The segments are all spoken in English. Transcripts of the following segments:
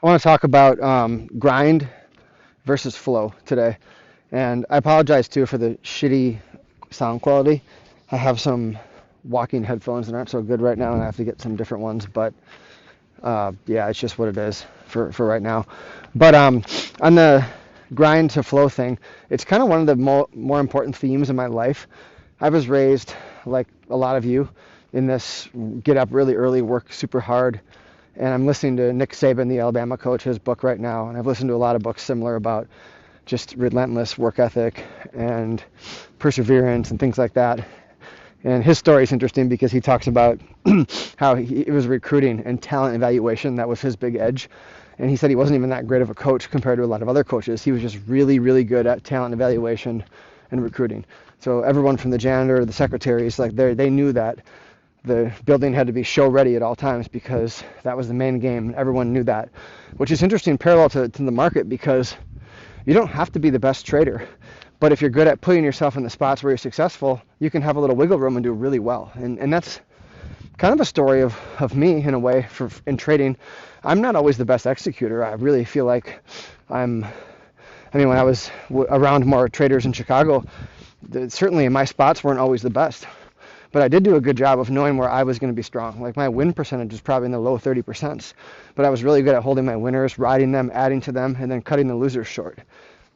I want to talk about grind versus flow today. And I apologize too for the shitty sound quality. I have some walking headphones that aren't so good right now, and I have to get some different ones. But yeah, it's just what it is for right now. But on the grind to flow thing, it's kind of one of the more important themes in my life. I was raised, like a lot of you, in this get up really early, work super hard. And I'm listening to Nick Saban, the Alabama coach, his book right now. And I've listened to a lot of books similar about just relentless work ethic and perseverance and things like that. And his story is interesting because he talks about how it was recruiting and talent evaluation that was his big edge. And he said he wasn't even that great of a coach compared to a lot of other coaches. He was just really, really good at talent evaluation and recruiting. So everyone from the janitor to the secretaries, like they knew that the building had to be show ready at all times because that was the main game. Everyone knew that, which is interesting parallel to the market because you don't have to be the best trader. But if you're good at putting yourself in the spots where you're successful, you can have a little wiggle room and do really well. And that's kind of a story of me in a way in trading. I'm not always the best executor. I really feel like when I was around more traders in Chicago, certainly my spots weren't always the best. But I did do a good job of knowing where I was going to be strong. Like my win percentage is probably in the low 30%. But I was really good at holding my winners, riding them, adding to them, and then cutting the losers short.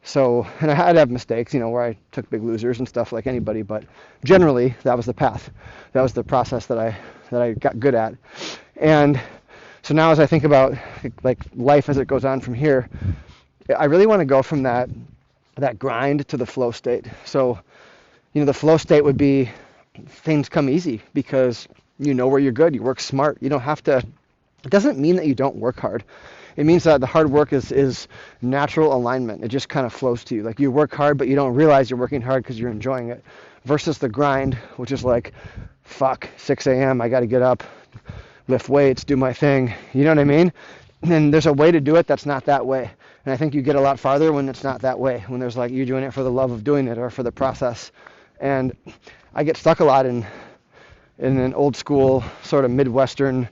So, and I'd have mistakes, where I took big losers and stuff like anybody, but generally that was the path. That was the process that I got good at. And so now as I think about like life as it goes on from here, I really want to go from that grind to the flow state. So, the flow state would be things come easy because you know where you're good, you work smart. You don't have to, it doesn't mean that you don't work hard. It means that the hard work is natural alignment. It just kind of flows to you. Like you work hard, but you don't realize you're working hard because you're enjoying it. Versus the grind, which is like, fuck, 6 a.m., I got to get up, lift weights, do my thing. You know what I mean? And there's a way to do it that's not that way. And I think you get a lot farther when it's not that way, when there's like you're doing it for the love of doing it or for the process. And I get stuck a lot in an old school sort of Midwestern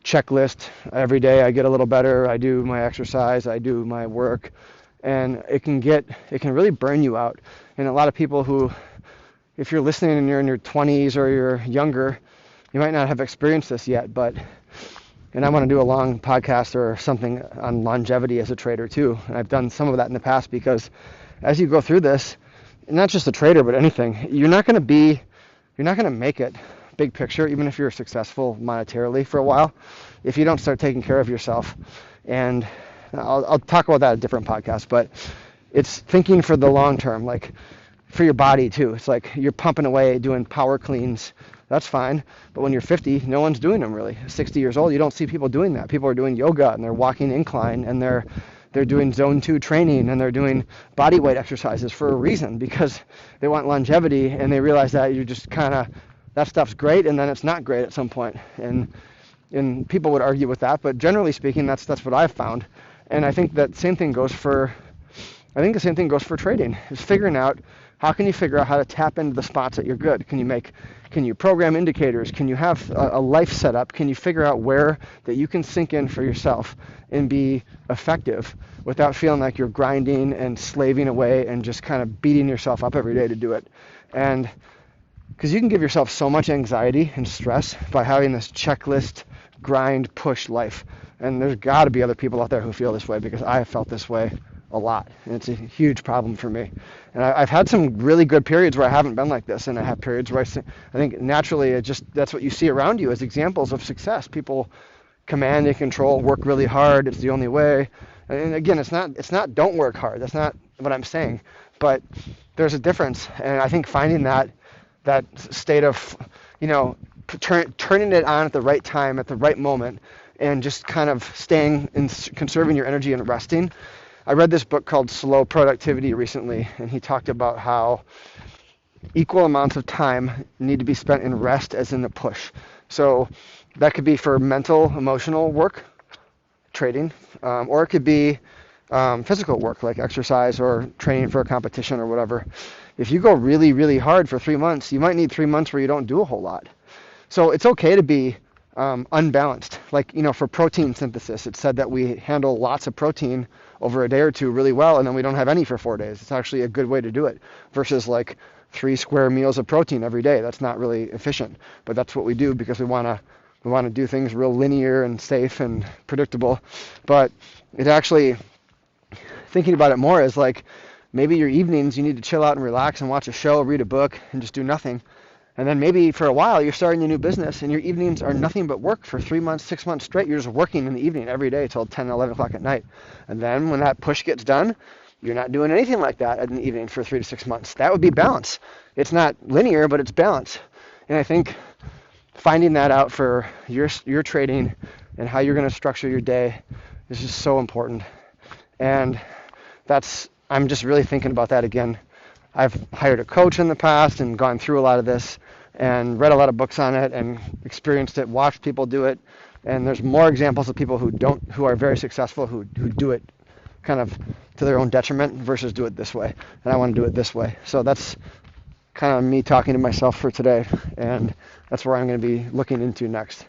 checklist. Every day I get a little better, I do my exercise, I do my work, and it can really burn you out. And a lot of people who, if you're listening and you're in your 20s or you're younger, you might not have experienced this yet, and I want to do a long podcast or something on longevity as a trader too. And I've done some of that in the past because as you go through this, not just a trader, but anything, you're not going to make it big picture, even if you're successful monetarily for a while, if you don't start taking care of yourself. And I'll talk about that in a different podcast, but it's thinking for the long term, like for your body too. It's like you're pumping away doing power cleans. That's fine. But when you're 50, no one's doing them really. 60 years old, you don't see people doing that. People are doing yoga and they're walking incline and they're doing zone 2 training and they're doing body weight exercises for a reason because they want longevity and they realize that you're just kind of, that stuff's great and then it's not great at some point. And people would argue with that, but generally speaking, that's what I've found. And I think that same thing goes for trading, is figuring out how can you figure out how to tap into the spots that you're good. Can you program indicators? Can you have a life set up? Can you figure out where that you can sink in for yourself and be effective without feeling like you're grinding and slaving away and just kind of beating yourself up every day to do it? And because you can give yourself so much anxiety and stress by having this checklist, grind, push life. And there's got to be other people out there who feel this way because I have felt this way a lot. And it's a huge problem for me. And I've had some really good periods where I haven't been like this. And I have periods where I think naturally that's what you see around you as examples of success. People command and control, work really hard. It's the only way. And again, it's not don't work hard. That's not what I'm saying. But there's a difference. And I think finding that state of, turning it on at the right time, at the right moment, and just kind of staying and conserving your energy and resting. I read this book called Slow Productivity recently, and he talked about how equal amounts of time need to be spent in rest as in the push. So that could be for mental, emotional work, trading, or it could be physical work like exercise or training for a competition or whatever. If you go really, really hard for 3 months, you might need 3 months where you don't do a whole lot. So it's okay to be unbalanced. Like, for protein synthesis, it said that we handle lots of protein over a day or two really well, and then we don't have any for 4 days. It's actually a good way to do it versus like 3 square meals of protein every day. That's not really efficient, but that's what we do because we want to do things real linear and safe and predictable. But it actually, thinking about it more, is like maybe your evenings you need to chill out and relax and watch a show, read a book, and just do nothing. And then maybe for a while you're starting a new business and your evenings are nothing but work for 3 months, 6 months straight. You're just working in the evening every day till 10, 11 o'clock at night. And then when that push gets done, you're not doing anything like that in the evening for 3 to 6 months. That would be balance. It's not linear, but it's balance. And I think finding that out for your trading and how you're going to structure your day is just so important. And I'm just really thinking about that again. I've hired a coach in the past and gone through a lot of this and read a lot of books on it and experienced it, watched people do it. And there's more examples of people who are very successful, who do it kind of to their own detriment versus do it this way. And I want to do it this way. So that's kind of me talking to myself for today. And that's where I'm going to be looking into next.